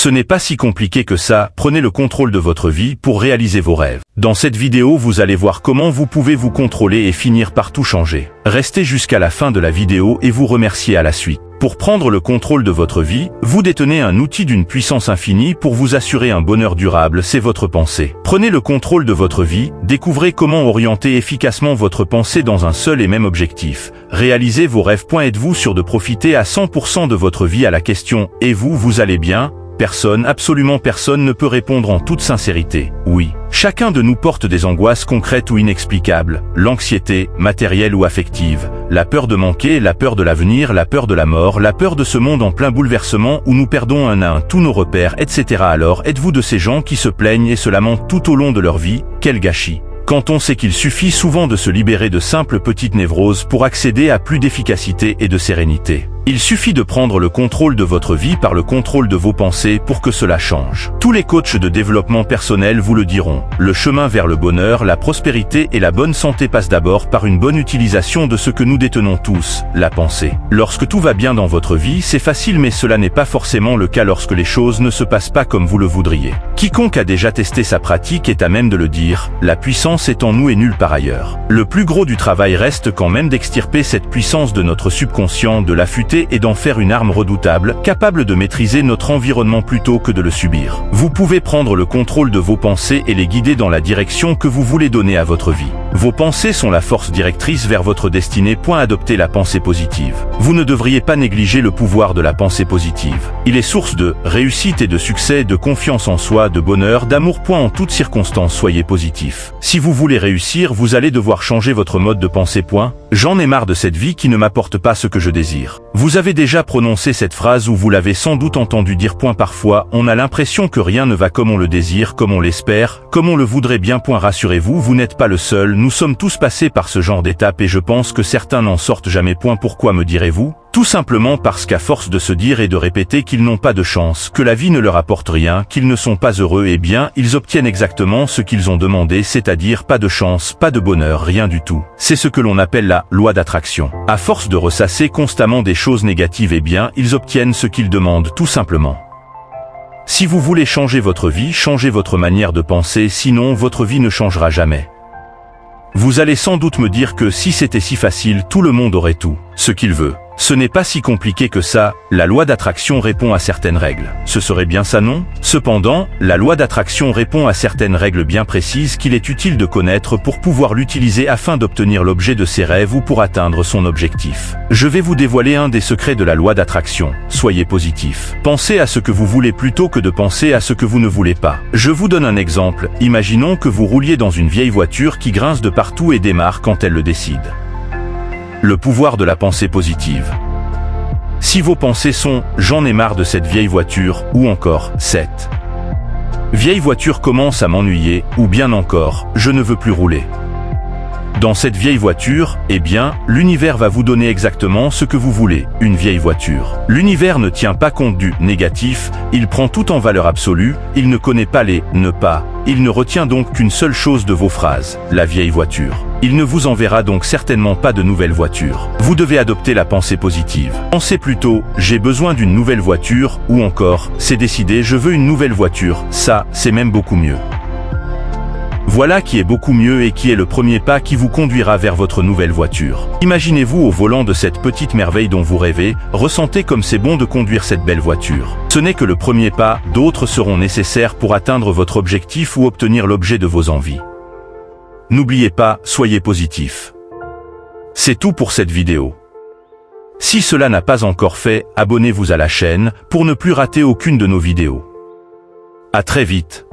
Ce n'est pas si compliqué que ça, prenez le contrôle de votre vie pour réaliser vos rêves. Dans cette vidéo, vous allez voir comment vous pouvez vous contrôler et finir par tout changer. Restez jusqu'à la fin de la vidéo et vous remerciez à la suite. Pour prendre le contrôle de votre vie, vous détenez un outil d'une puissance infinie pour vous assurer un bonheur durable, c'est votre pensée. Prenez le contrôle de votre vie, découvrez comment orienter efficacement votre pensée dans un seul et même objectif. Réalisez vos rêves. Êtes-vous sûr de profiter à 100% de votre vie à la question « Et vous allez bien ?» Personne, absolument personne ne peut répondre en toute sincérité. Oui. Chacun de nous porte des angoisses concrètes ou inexplicables, l'anxiété, matérielle ou affective, la peur de manquer, la peur de l'avenir, la peur de la mort, la peur de ce monde en plein bouleversement où nous perdons un à un tous nos repères, etc. Alors, êtes-vous de ces gens qui se plaignent et se lamentent tout au long de leur vie? Quel gâchis! Quand on sait qu'il suffit souvent de se libérer de simples petites névroses pour accéder à plus d'efficacité et de sérénité. Il suffit de prendre le contrôle de votre vie par le contrôle de vos pensées pour que cela change. Tous les coachs de développement personnel vous le diront. Le chemin vers le bonheur, la prospérité et la bonne santé passe d'abord par une bonne utilisation de ce que nous détenons tous, la pensée. Lorsque tout va bien dans votre vie, c'est facile, mais cela n'est pas forcément le cas lorsque les choses ne se passent pas comme vous le voudriez. Quiconque a déjà testé sa pratique est à même de le dire, la puissance est en nous et nulle part ailleurs. Le plus gros du travail reste quand même d'extirper cette puissance de notre subconscient, de l'affûter et d'en faire une arme redoutable, capable de maîtriser notre environnement plutôt que de le subir. Vous pouvez prendre le contrôle de vos pensées et les guider dans la direction que vous voulez donner à votre vie. Vos pensées sont la force directrice vers votre destinée. Adoptez la pensée positive. Vous ne devriez pas négliger le pouvoir de la pensée positive. Il est source de réussite et de succès, de confiance en soi, de bonheur, d'amour. En toutes circonstances, soyez positif. Si vous voulez réussir, vous allez devoir changer votre mode de pensée. J'en ai marre de cette vie qui ne m'apporte pas ce que je désire. Vous avez déjà prononcé cette phrase ou vous l'avez sans doute entendu dire. Parfois, on a l'impression que rien ne va comme on le désire, comme on l'espère, comme on le voudrait bien. Rassurez-vous, vous n'êtes pas le seul, nous sommes tous passés par ce genre d'étape et je pense que certains n'en sortent jamais. Pourquoi me direz-vous? Tout simplement parce qu'à force de se dire et de répéter qu'ils n'ont pas de chance, que la vie ne leur apporte rien, qu'ils ne sont pas heureux, eh bien, ils obtiennent exactement ce qu'ils ont demandé, c'est-à-dire pas de chance, pas de bonheur, rien du tout. C'est ce que l'on appelle la loi d'attraction. À force de ressasser constamment des choses négatives, eh bien, ils obtiennent ce qu'ils demandent, tout simplement. Si vous voulez changer votre vie, changez votre manière de penser, sinon votre vie ne changera jamais. Vous allez sans doute me dire que si c'était si facile, tout le monde aurait tout ce qu'il veut. Ce n'est pas si compliqué que ça, la loi d'attraction répond à certaines règles. Ce serait bien ça, non? Cependant, la loi d'attraction répond à certaines règles bien précises qu'il est utile de connaître pour pouvoir l'utiliser afin d'obtenir l'objet de ses rêves ou pour atteindre son objectif. Je vais vous dévoiler un des secrets de la loi d'attraction. Soyez positif. Pensez à ce que vous voulez plutôt que de penser à ce que vous ne voulez pas. Je vous donne un exemple. Imaginons que vous rouliez dans une vieille voiture qui grince de partout et démarre quand elle le décide. Le pouvoir de la pensée positive. Si vos pensées sont « j'en ai marre de cette vieille voiture » ou encore « cette vieille voiture commence à m'ennuyer » ou bien encore « je ne veux plus rouler ». Dans cette vieille voiture, eh bien, l'univers va vous donner exactement ce que vous voulez, une vieille voiture. L'univers ne tient pas compte du négatif, il prend tout en valeur absolue, il ne connaît pas les « ne pas », il ne retient donc qu'une seule chose de vos phrases, la vieille voiture. Il ne vous enverra donc certainement pas de nouvelle voiture. Vous devez adopter la pensée positive. Pensez plutôt « j'ai besoin d'une nouvelle voiture » ou encore « c'est décidé, je veux une nouvelle voiture ». Ça, c'est même beaucoup mieux. Voilà qui est beaucoup mieux et qui est le premier pas qui vous conduira vers votre nouvelle voiture. Imaginez-vous au volant de cette petite merveille dont vous rêvez, ressentez comme c'est bon de conduire cette belle voiture. Ce n'est que le premier pas, d'autres seront nécessaires pour atteindre votre objectif ou obtenir l'objet de vos envies. N'oubliez pas, soyez positif. C'est tout pour cette vidéo. Si cela n'a pas encore fait, abonnez-vous à la chaîne pour ne plus rater aucune de nos vidéos. À très vite.